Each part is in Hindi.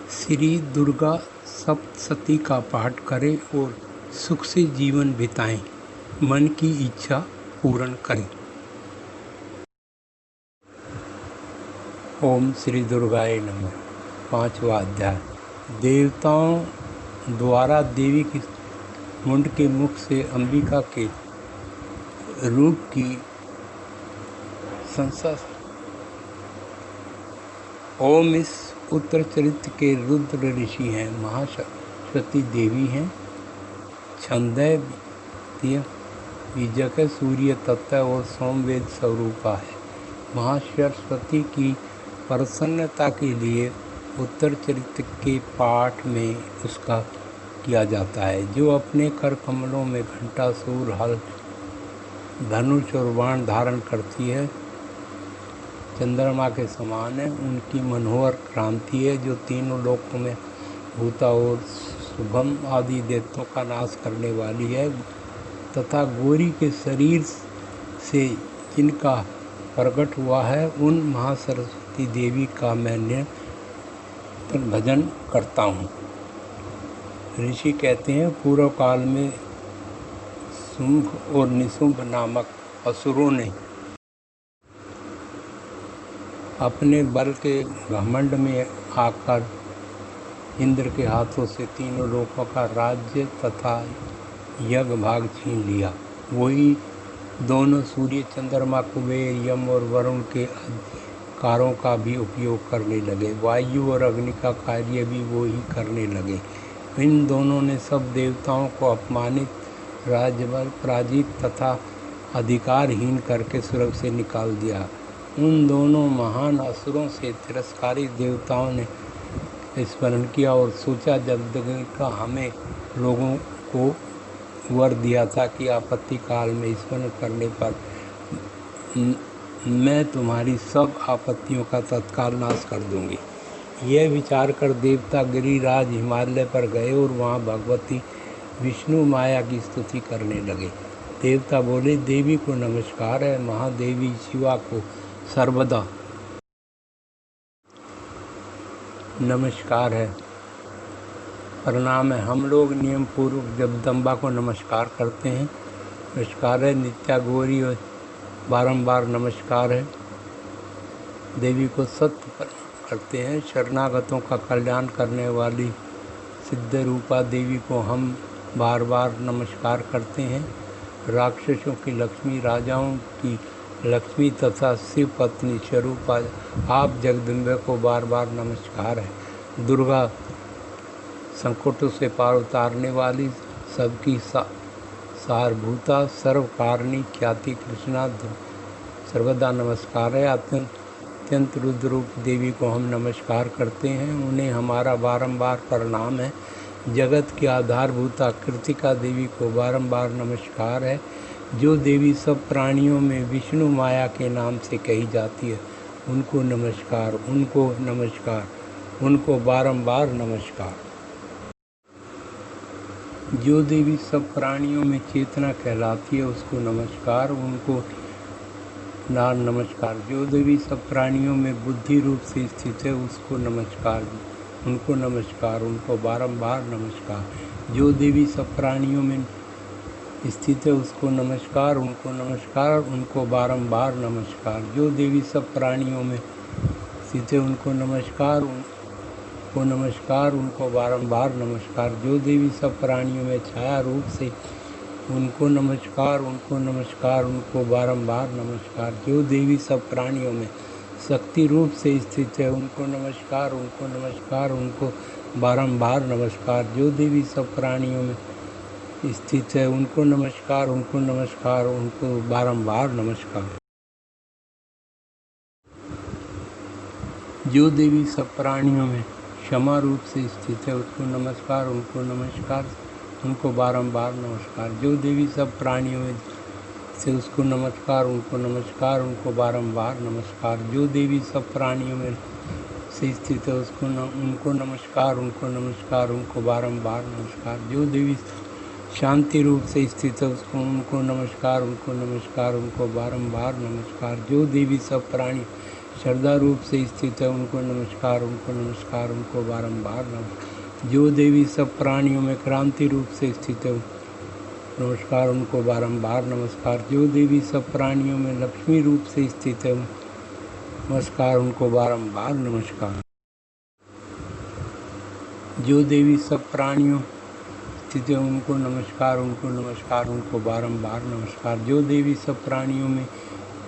श्री दुर्गा सप्तशती का पाठ करें और सुख से जीवन बिताएं, मन की इच्छा पूर्ण करें। ओम श्री दुर्गाय नमः। 5वां अध्याय। देवताओं द्वारा देवी की मुंड के मुख से अंबिका के रूप की संसा। ओम इस उत्तर चरित्र के रुद्र ऋषि हैं, महासरस्वती देवी हैं, छंदय बीजक सूर्य तत्व और सोमवेद स्वरूपा है। महासरस्वती की प्रसन्नता के लिए उत्तर चरित्र के पाठ में उसका किया जाता है, जो अपने कर कमलों में घंटा, सूर, हल, धनुष और बाण धारण करती है, चंद्रमा के समान है। उनकी मनोहर क्रांति है, जो तीनों लोकों में भूता और शुभम आदि दैत्यों का नाश करने वाली है, तथा गौरी के शरीर से जिनका प्रकट हुआ है, उन महासरस्वती देवी का मैं निरंतर भजन करता हूँ। ऋषि कहते हैं, पूर्व काल में शुंभ और निशुंभ नामक असुरों ने अपने बल के घमंड में आकर इंद्र के हाथों से तीनों लोकों का राज्य तथा यज्ञ भाग छीन लिया। वही दोनों सूर्य, चंद्रमा, कुबेर, यम और वरुण के अधिकारों का भी उपयोग करने लगे। वायु और अग्नि का कार्य भी वो ही करने लगे। इन दोनों ने सब देवताओं को अपमानित, राजबल पराजित तथा अधिकारहीन करके स्वर्ग से निकाल दिया। उन दोनों महान असुरों से तिरस्कारित देवताओं ने स्मरण किया और सोचा, जब का हमें लोगों को वर दिया था कि आपत्ति काल में स्मरण करने पर मैं तुम्हारी सब आपत्तियों का तत्काल नाश कर दूंगी। यह विचार कर देवता गिरिराज हिमालय पर गए और वहाँ भगवती विष्णु माया की स्तुति करने लगे। देवता बोले, देवी को नमस्कार है, महादेवी शिवा को सर्वदा नमस्कार है, प्रणाम है। हम लोग नियम पूर्वक जगदम्बा को नमस्कार करते हैं, नमस्कार है। नित्या गौरी और बारंबार नमस्कार है। देवी को सत्य करते हैं। शरणागतों का कल्याण करने वाली सिद्ध रूपा देवी को हम बार बार नमस्कार करते हैं। राक्षसों की लक्ष्मी, राजाओं की लक्ष्मी तथा शिव पत्नी स्वरूपा आप जगदम्बे को बार बार नमस्कार है। दुर्गा संकटों से पार उतारने वाली, सबकी सारभूता, सर्वकारिणी, ख्याति कृष्णा सर्वदा नमस्कार है। अत्यंत रुद्र रूप देवी को हम नमस्कार करते हैं, उन्हें हमारा बारंबार प्रणाम है। जगत की आधारभूता कृतिका देवी को बारंबार नमस्कार है। जो देवी सब प्राणियों में विष्णु माया के नाम से कही जाती है, उनको नमस्कार, उनको नमस्कार, उनको बारंबार नमस्कार। जो देवी सब प्राणियों में चेतना कहलाती है, उसको नमस्कार, उनको नमस्कार। जो देवी सब प्राणियों में बुद्धि रूप से स्थित है, उसको नमस्कार, उनको नमस्कार, उनको बारंबार नमस्कार। जो देवी सब प्राणियों में स्थित है, उसको नमस्कार, उनको नमस्कार, उनको बारंबार नमस्कार। जो देवी सब प्राणियों में स्थित है, उनको नमस्कार, उनको नमस्कार, उनको बारंबार नमस्कार। जो देवी सब प्राणियों में छाया रूप से, उनको नमस्कार, उनको नमस्कार, उनको बारंबार नमस्कार। जो देवी सब प्राणियों में शक्ति रूप से स्थित है, उनको नमस्कार, उनको नमस्कार, उनको बारंबार नमस्कार। जो देवी सब प्राणियों में स्थित है, उनको नमस्कार, उनको नमस्कार, उनको बारंबार नमस्कार। जो देवी सब प्राणियों में क्षमा रूप से स्थित है, उसको नमस्कार, उनको नमस्कार, उनको बारंबार नमस्कार। जो देवी सब प्राणियों में से उसको नमस्कार, उनको नमस्कार, उनको बारंबार नमस्कार। जो देवी सब प्राणियों में से स्थित है, उसको उनको नमस्कार, उनको नमस्कार, उनको बारंबार नमस्कार। जो देवी शांति रूप से स्थित है, उसको उनको नमस्कार, उनको नमस्कार, उनको बारंबार नमस्कार। जो देवी सब प्राणी श्रद्धा रूप से स्थित है उनको नमस्कार, उनको नमस्कार, उनको बारंबार नमस्कार। जो देवी सब प्राणियों में क्रांति रूप से स्थित है नमस्कार, उनको बारंबार नमस्कार। जो देवी सब प्राणियों में लक्ष्मी रूप से स्थित है नमस्कार, उनको बारंबार नमस्कार। जो देवी सब प्राणियों स्थित है उनको नमस्कार, उनको नमस्कार, उनको बारंबार नमस्कार। जो देवी सब प्राणियों में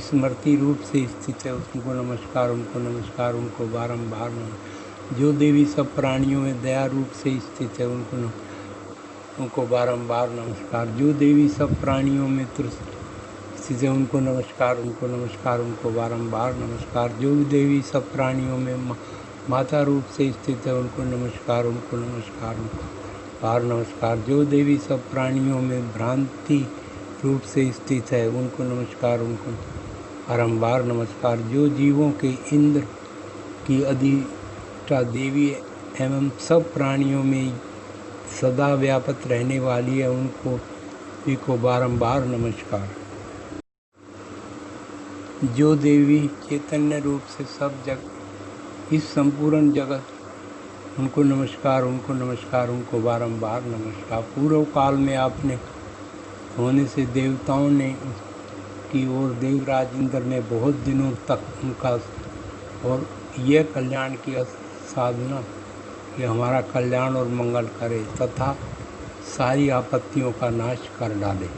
स्मृति रूप से स्थित है उनको नमस्कार, उनको नमस्कार, उनको बारंबार नमस्कार। जो देवी सब प्राणियों में दया रूप से स्थित है उनको बारंबार नमस्कार। जो देवी सब प्राणियों में स्थित है उनको नमस्कार, उनको नमस्कार, उनको बारंबार नमस्कार। जो देवी सब प्राणियों में माता रूप से स्थित है उनको नमस्कार, उनको नमस्कार, उनको बार नमस्कार। जो देवी सब प्राणियों में भ्रांति रूप से स्थित है उनको नमस्कार, उनको बारंबार नमस्कार। जो जीवों के इंद्र की अधिष्ठा देवी एवं सब प्राणियों में सदा व्यापक रहने वाली है उनको बारंबार नमस्कार। जो देवी चैतन्य रूप से सब जग इस संपूर्ण जगत उनको नमस्कार, उनको नमस्कार, उनको बारंबार नमस्कार। पूर्व काल में आपने होने से देवताओं ने की ओर देवराज इंद्र ने बहुत दिनों तक उनका और यह कल्याण की साधना कि हमारा कल्याण और मंगल करे तथा सारी आपत्तियों का नाश कर डाले।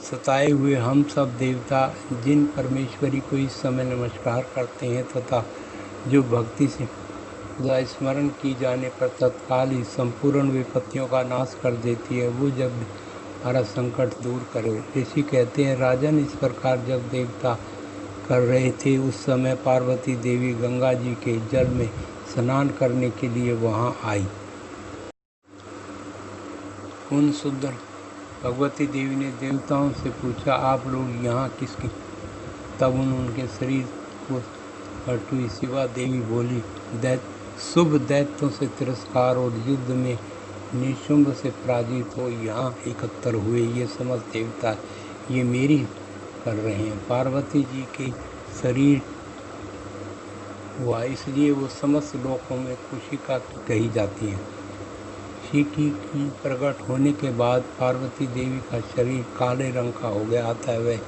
सताए हुए हम सब देवता जिन परमेश्वरी को इस समय नमस्कार करते हैं तथा जो भक्ति से स्मरण की जाने पर तत्काल ही संपूर्ण विपत्तियों का नाश कर देती है, वो जब हमारा संकट दूर करे। ऋषि कहते हैं, राजन इस प्रकार जब देवता कर रहे थे उस समय पार्वती देवी गंगा जी के जल में स्नान करने के लिए वहां आई। उन सुंदर भगवती देवी ने देवताओं से पूछा, आप लोग यहाँ किसके? तब उनके शरीर को हटुई। शिवा देवी बोली, शुभ दैत्यों से तिरस्कार और युद्ध में निशुंभ से पराजित हो यहाँ एकत्र हुए ये समस्त देवता ये मेरी कर रहे हैं। पार्वती जी के शरीर हुआ इसलिए वो समस्त लोकों में खुशी का कही जाती हैं। शिव की प्रकट होने के बाद पार्वती देवी का शरीर काले रंग का हो गया था। वह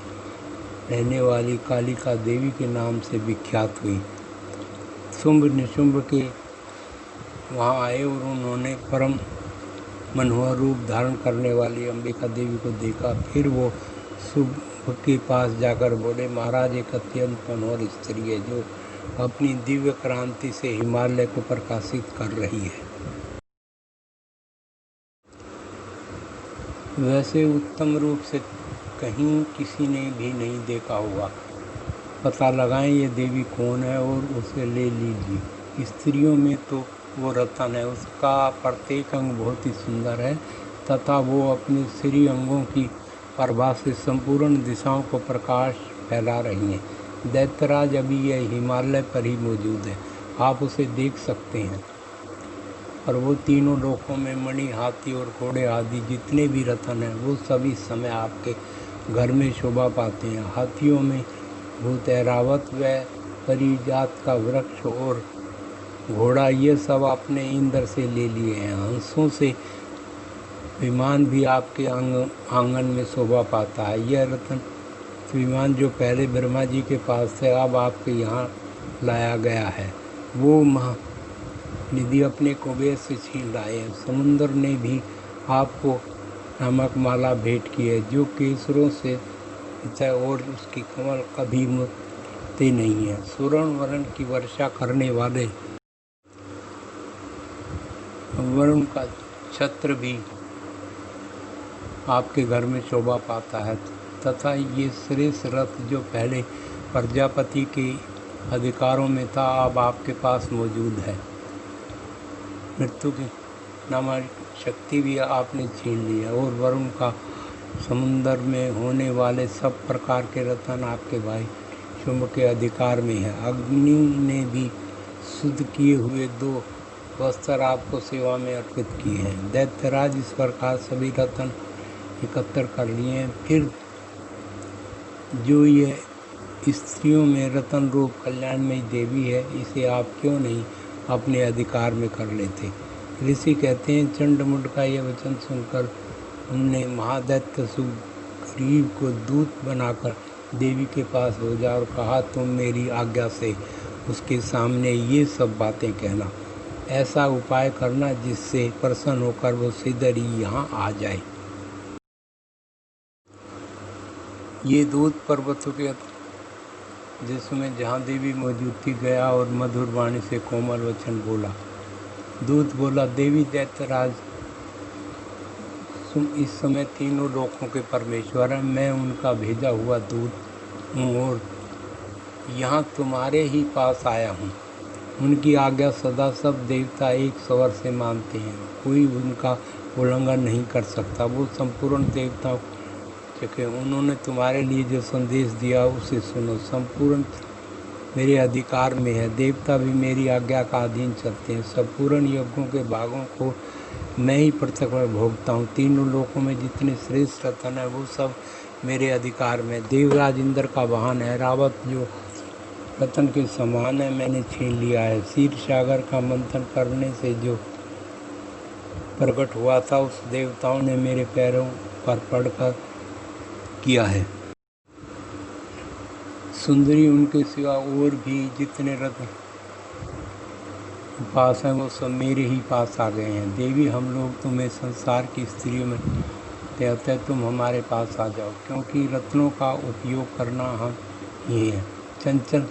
रहने वाली कालिका देवी के नाम से विख्यात हुई। शुंभ निशुंभ के वहाँ आए और उन्होंने परम मनोहर रूप धारण करने वाली अंबिका देवी को देखा। फिर वो शुंभ के पास जाकर बोले, महाराज एक अत्यंत मनोहर स्त्री है जो अपनी दिव्य क्रांति से हिमालय को प्रकाशित कर रही है। वैसे उत्तम रूप से कहीं किसी ने भी नहीं देखा होगा। पता लगाएं ये देवी कौन है और उसे ले लीजिए। स्त्रियों में तो वो रतन है, उसका प्रत्येक अंग बहुत ही सुंदर है तथा वो अपने श्री अंगों की प्रभा से संपूर्ण दिशाओं को प्रकाश फैला रही हैं। दैत्यराज अभी यह हिमालय पर ही मौजूद है, आप उसे देख सकते हैं। और वो तीनों लोकों में मणि, हाथी और घोड़े आदि जितने भी रतन हैं वो सभी समय आपके घर में शोभा पाते हैं। हाथियों में भूत ऐरावत व परिजात का वृक्ष और घोड़ा ये सब आपने इंद्र से ले लिए हैं। हंसों से विमान भी आपके आंगन में शोभा पाता है। यह रतन विमान जो पहले ब्रह्मा जी के पास थे अब आपके यहाँ लाया गया है। वो निधि अपने कुबेर से छीन लाए हैं। समुद्र ने भी आपको नमक माला भेंट की है जो केसरों से और उसकी कमल कभी मुड़ते नहीं है। स्वर्ण वर्ण की वर्षा करने वाले वरुण का छत्र भी आपके घर में शोभा पाता है तथा ये श्रेष्ठ रथ जो पहले प्रजापति के अधिकारों में था अब आपके पास मौजूद है। मृत्यु की नामक शक्ति भी आपने छीन ली है और वरुण का समुद्र में होने वाले सब प्रकार के रतन आपके भाई शुंभ के अधिकार में है। अग्नि ने भी शुद्ध किए हुए 2 वस्त्र आपको सेवा में अर्पित किए हैं। दैत्यराज इस प्रकार सभी रतन एकत्र कर लिए हैं। फिर जो ये स्त्रियों में रतन रूप कल्याणमयी देवी है, इसे आप क्यों नहीं अपने अधिकार में कर लेते। ऋषि कहते हैं, चंडमुंड का यह वचन सुनकर उनने महादैत्य सुग्रीव को दूत बनाकर देवी के पास भेजा और कहा, तुम मेरी आज्ञा से उसके सामने ये सब बातें कहना। ऐसा उपाय करना जिससे प्रसन्न होकर वो सीधे ही यहाँ आ जाए। ये दूत पर्वतों के जिसमें जहाँ देवी मौजूद थी गया और मधुर वाणी से कोमल वचन बोला। दूत बोला, देवी दैत्यराज, तुम इस समय तीनों लोकों के परमेश्वर हैं। मैं उनका भेजा हुआ दूत हूँ और यहाँ तुम्हारे ही पास आया हूँ। उनकी आज्ञा सदा सब देवता एक स्वर से मानते हैं, कोई उनका उल्लंघन नहीं कर सकता। वो संपूर्ण देवताओं के उन्होंने तुम्हारे लिए जो संदेश दिया उसे सुनो। संपूर्ण मेरे अधिकार में है, देवता भी मेरी आज्ञा का अधीन चलते हैं। संपूर्ण यज्ञों के भागों को मैं ही पृथक भोगता हूँ। तीनों लोकों में जितने श्रेष्ठ रतन है वो सब मेरे अधिकार में। देवराज इंद्र का वाहन है रावत जो रतन के समान है, मैंने छीन लिया है। क्षीर सागर का मंथन करने से जो प्रकट हुआ था उस देवताओं ने मेरे पैरों पर पड़कर किया है। सुंदरी उनके सिवा और भी जितने रत्न पास हैं वो सब मेरे ही पास आ गए हैं। देवी, हम लोग तुम्हें संसार की स्त्रियों में कहते हैं, तुम हमारे पास आ जाओ, क्योंकि रत्नों का उपयोग करना हम ही है। चंचल,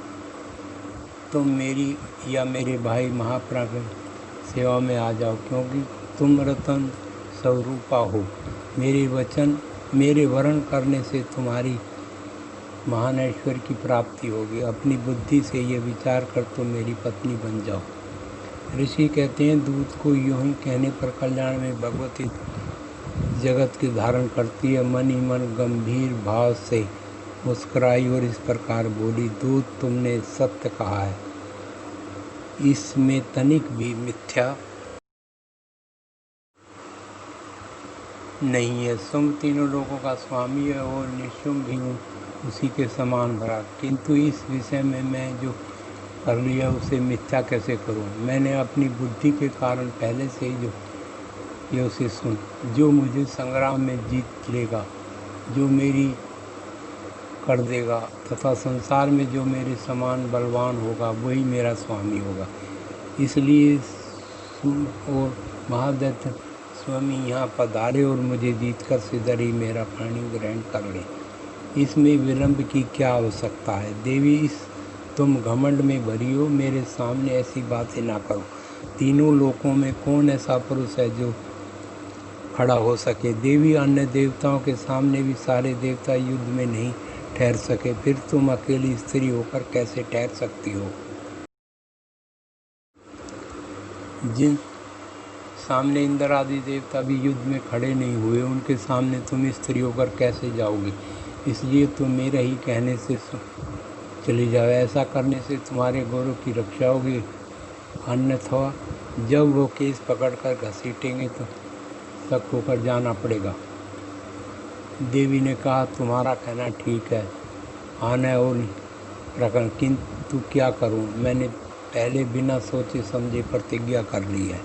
तुम मेरी या मेरे भाई महाप्राण सेवा में आ जाओ, क्योंकि तुम रतन स्वरूपा हो। मेरे वर्ण करने से तुम्हारी महान ऐश्वर्य की प्राप्ति होगी। अपनी बुद्धि से ये विचार कर तुम मेरी पत्नी बन जाओ। ऋषि कहते हैं, दूत को यूं ही कहने पर कल्याण में भगवती जगत के धारण करती है। मन ही मन गंभीर भाव से मुस्कुराई और इस प्रकार बोली, दूत, तुमने सत्य कहा है, इसमें तनिक भी मिथ्या नहीं है। तुम तीनों लोगों का स्वामी है और निशुंभ भी उसी के समान भरा, किंतु इस विषय में मैं जो कर लिया उसे मिथ्या कैसे करूं। मैंने अपनी बुद्धि के कारण पहले से ही ये उसे सुन। जो मुझे संग्राम में जीत लेगा, जो मेरी कर देगा तथा संसार में जो मेरे समान बलवान होगा वही मेरा स्वामी होगा। इसलिए और महादैत्य स्वामी यहाँ पधारे और मुझे जीतकर सीधे ही मेरा प्राणी ग्रहण कर ले। इसमें विलंब की क्या आवश्यकता है। देवी, तुम घमंड में भरी हो, मेरे सामने ऐसी बातें ना करो। तीनों लोकों में कौन ऐसा पुरुष है जो खड़ा हो सके। देवी, अन्य देवताओं के सामने भी सारे देवता युद्ध में नहीं ठहर सके, फिर तुम अकेली स्त्री होकर कैसे ठहर सकती हो। जिन सामने इंद्र आदि देवता भी युद्ध में खड़े नहीं हुए, उनके सामने तुम स्त्री होकर कैसे जाओगे। इसलिए तुम मेरे ही कहने से चली जाओ। ऐसा करने से तुम्हारे गौरव की रक्षा होगी, अन्यथा जब वो केस पकड़कर घसीटेंगे तो तक होकर जाना पड़ेगा। देवी ने कहा, तुम्हारा कहना ठीक है, आना और रखना, किंतु क्या करूं। मैंने पहले बिना सोचे समझे प्रतिज्ञा कर ली है,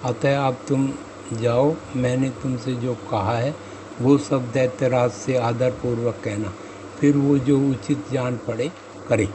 अतः अब तुम जाओ। मैंने तुमसे जो कहा है वो सब दैत्यराज से आदरपूर्वक कहना, फिर वो जो उचित जान पड़े करे।